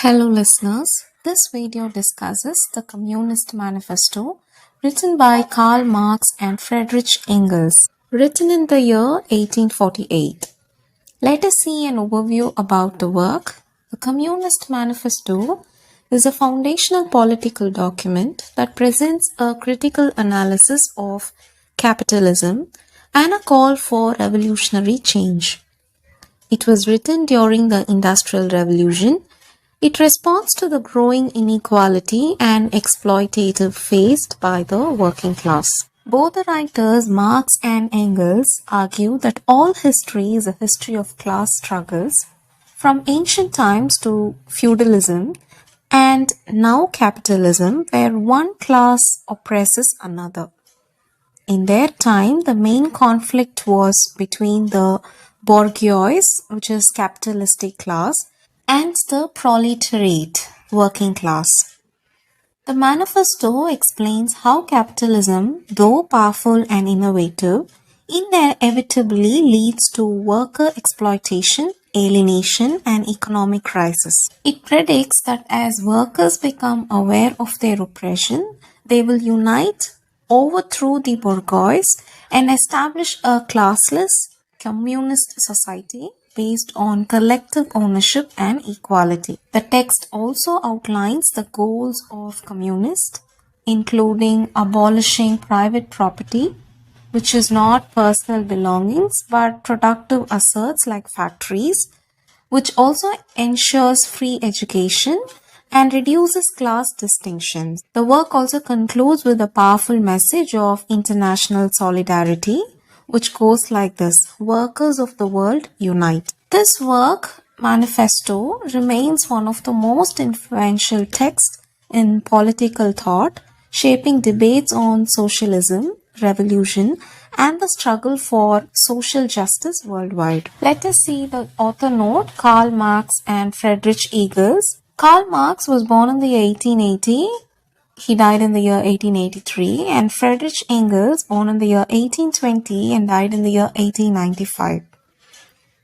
Hello listeners, this video discusses the Communist Manifesto written by Karl Marx and Friedrich Engels, written in the year 1848. Let us see an overview about the work. The Communist Manifesto is a foundational political document that presents a critical analysis of capitalism and a call for revolutionary change. It was written during the Industrial Revolution. It responds to the growing inequality and exploitative faced by the working class. Both the writers Marx and Engels argue that all history is a history of class struggles from ancient times to feudalism and now capitalism, where one class oppresses another. In their time, the main conflict was between the bourgeoisie, which is capitalistic class, and the proletariat, working class. The manifesto explains how capitalism, though powerful and innovative, inevitably leads to worker exploitation, alienation, and economic crisis. It predicts that as workers become aware of their oppression, they will unite, overthrow the bourgeoisie, and establish a classless communist society based on collective ownership and equality. The text also outlines the goals of communists, including abolishing private property, which is not personal belongings but productive assets like factories, which also ensures free education and reduces class distinctions. The work also concludes with a powerful message of international solidarity, which goes like this: workers of the world unite. This work, manifesto, remains one of the most influential texts in political thought, shaping debates on socialism, revolution, and the struggle for social justice worldwide. Let us see the author note: Karl Marx and Friedrich Engels. Karl Marx was born in the year 1880. He died in the year 1883, and Friedrich Engels, born in the year 1820 and died in the year 1895.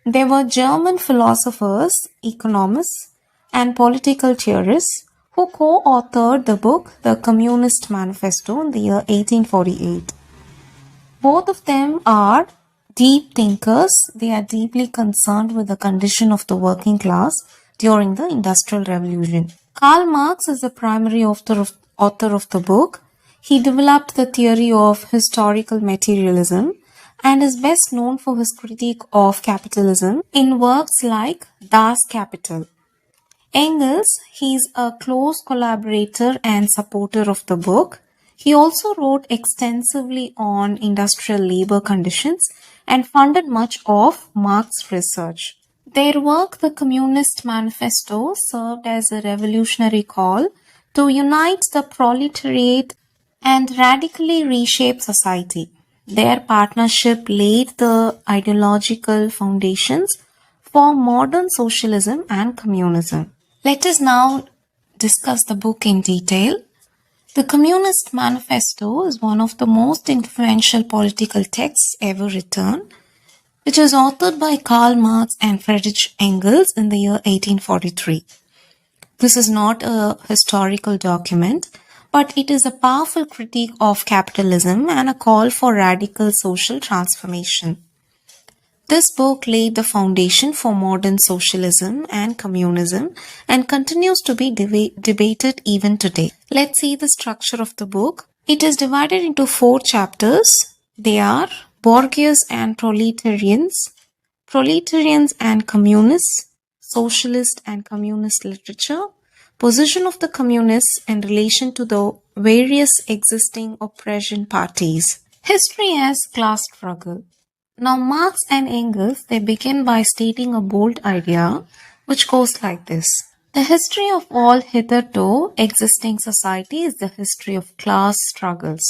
They were German philosophers, economists, and political theorists who co-authored the book The Communist Manifesto in the year 1848. Both of them are deep thinkers. They are deeply concerned with the condition of the working class during the Industrial Revolution. Karl Marx is the primary author of the book. He developed the theory of historical materialism and is best known for his critique of capitalism in works like Das Kapital. Engels, he is a close collaborator and supporter of the book. He also wrote extensively on industrial labor conditions and funded much of Marx's research. Their work, The Communist Manifesto, served as a revolutionary call to unite the proletariat and radically reshape society. Their partnership laid the ideological foundations for modern socialism and communism. Let us now discuss the book in detail. The Communist Manifesto is one of the most influential political texts ever written, which was authored by Karl Marx and Friedrich Engels in the year 1843. This is not a historical document, but it is a powerful critique of capitalism and a call for radical social transformation. This book laid the foundation for modern socialism and communism and continues to be debated even today. Let's see the structure of the book. It is divided into 4 chapters. They are Bourgeois and Proletarians, Proletarians and Communists, Socialist and Communist Literature, Position of the Communists in relation to the various existing oppression parties, History as class struggle. Now Marx and Engels, they begin by stating a bold idea which goes like this: the history of all hitherto existing society is the history of class struggles.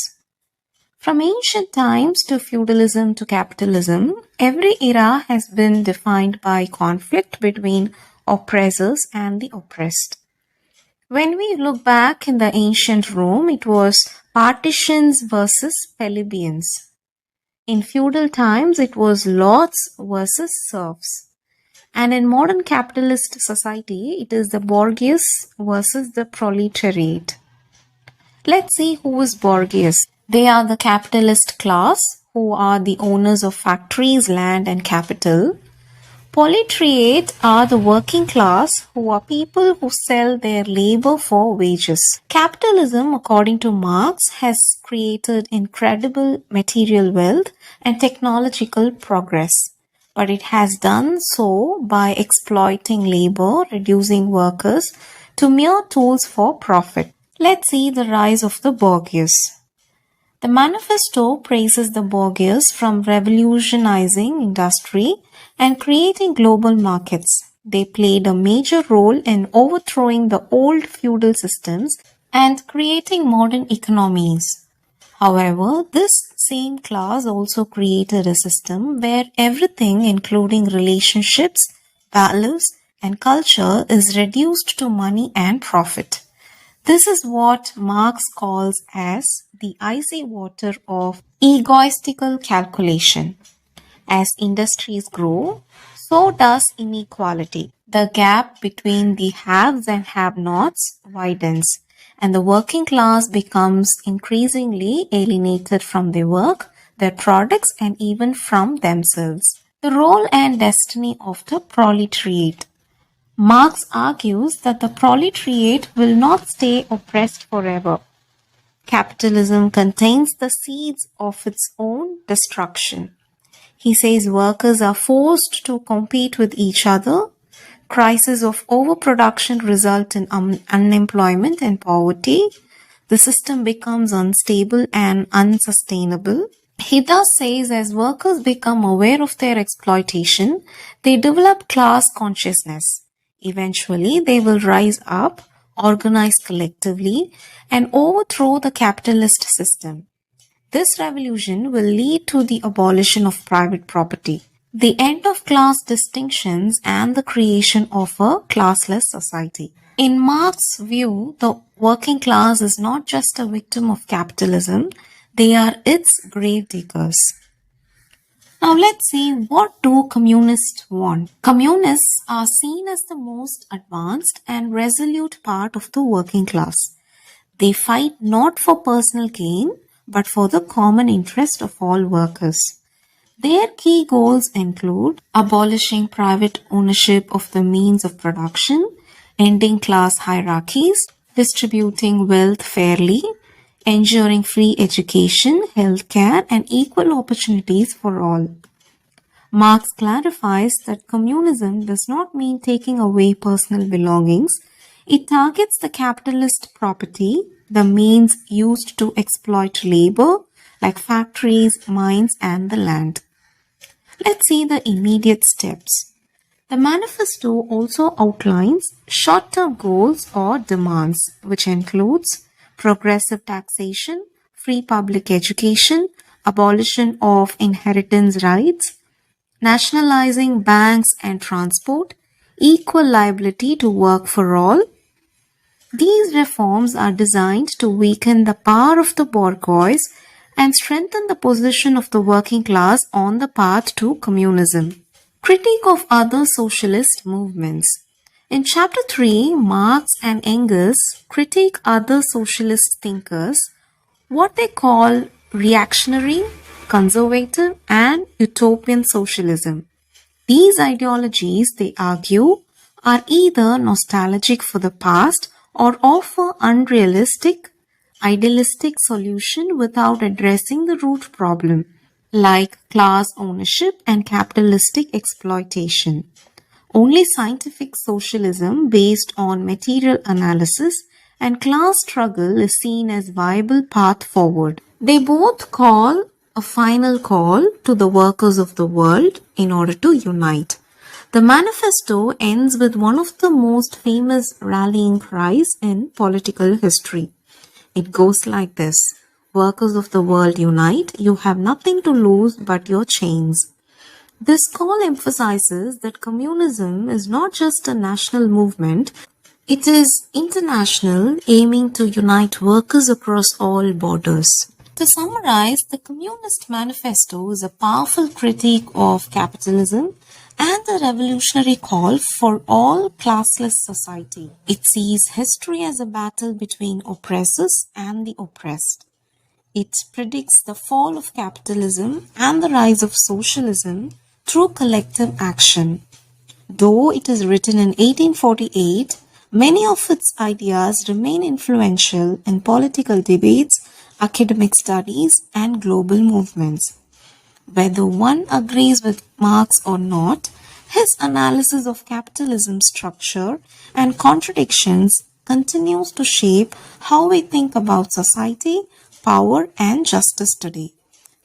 From ancient times to feudalism to capitalism, every era has been defined by conflict between oppressors and the oppressed. When we look back in the ancient Rome, it was patricians versus plebeians. In feudal times, it was lords versus serfs. And in modern capitalist society, it is the bourgeois versus the proletariat. Let's see who is bourgeois. They are the capitalist class who are the owners of factories, land, and capital. Proletariat are the working class who are people who sell their labor for wages. Capitalism, according to Marx, has created incredible material wealth and technological progress. But it has done so by exploiting labor, reducing workers to mere tools for profit. Let's see the rise of the bourgeois. The manifesto praises the bourgeois from revolutionizing industry and creating global markets. They played a major role in overthrowing the old feudal systems and creating modern economies. However, this same class also created a system where everything, including relationships, values, and culture, is reduced to money and profit. This is what Marx calls as the icy water of egoistical calculation. As industries grow, so does inequality. The gap between the haves and have-nots widens, and the working class becomes increasingly alienated from their work, their products, and even from themselves. The role and destiny of the proletariat. Marx argues that the proletariat will not stay oppressed forever. Capitalism contains the seeds of its own destruction. He says workers are forced to compete with each other. Crises of overproduction result in unemployment and poverty. The system becomes unstable and unsustainable. He thus says as workers become aware of their exploitation, they develop class consciousness. Eventually, they will rise up, organize collectively, and overthrow the capitalist system. This revolution will lead to the abolition of private property, the end of class distinctions, and the creation of a classless society. In Marx's view, the working class is not just a victim of capitalism, they are its grave diggers. Now let's see, what do communists want? Communists are seen as the most advanced and resolute part of the working class. They fight not for personal gain, but for the common interest of all workers. Their key goals include abolishing private ownership of the means of production, ending class hierarchies, distributing wealth fairly, ensuring free education, healthcare, and equal opportunities for all. Marx clarifies that communism does not mean taking away personal belongings. It targets the capitalist property, the means used to exploit labor, like factories, mines, and the land. Let's see the immediate steps. The manifesto also outlines short-term goals or demands, which includes progressive taxation, free public education, abolition of inheritance rights, nationalizing banks and transport, equal liability to work for all. These reforms are designed to weaken the power of the bourgeois and strengthen the position of the working class on the path to communism. Critique of other socialist movements. In Chapter 3, Marx and Engels critique other socialist thinkers, what they call reactionary, conservative, and utopian socialism. These ideologies, they argue, are either nostalgic for the past or offer unrealistic, idealistic solution without addressing the root problem, like class ownership and capitalistic exploitation. Only scientific socialism based on material analysis and class struggle is seen as viable path forward. They both call a final call to the workers of the world in order to unite. The manifesto ends with one of the most famous rallying cries in political history. It goes like this: workers of the world unite, you have nothing to lose but your chains. This call emphasizes that communism is not just a national movement, it is international, aiming to unite workers across all borders. To summarize, the Communist Manifesto is a powerful critique of capitalism, and the revolutionary call for all classless society. It sees history as a battle between oppressors and the oppressed. It predicts the fall of capitalism and the rise of socialism through collective action. Though it is written in 1848, many of its ideas remain influential in political debates, academic studies, and global movements. Whether one agrees with Marx or not, his analysis of capitalism's structure and contradictions continues to shape how we think about society, power, and justice today.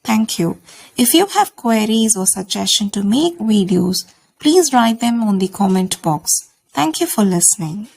Thank you. If you have queries or suggestions to make videos, please write them on the comment box. Thank you for listening.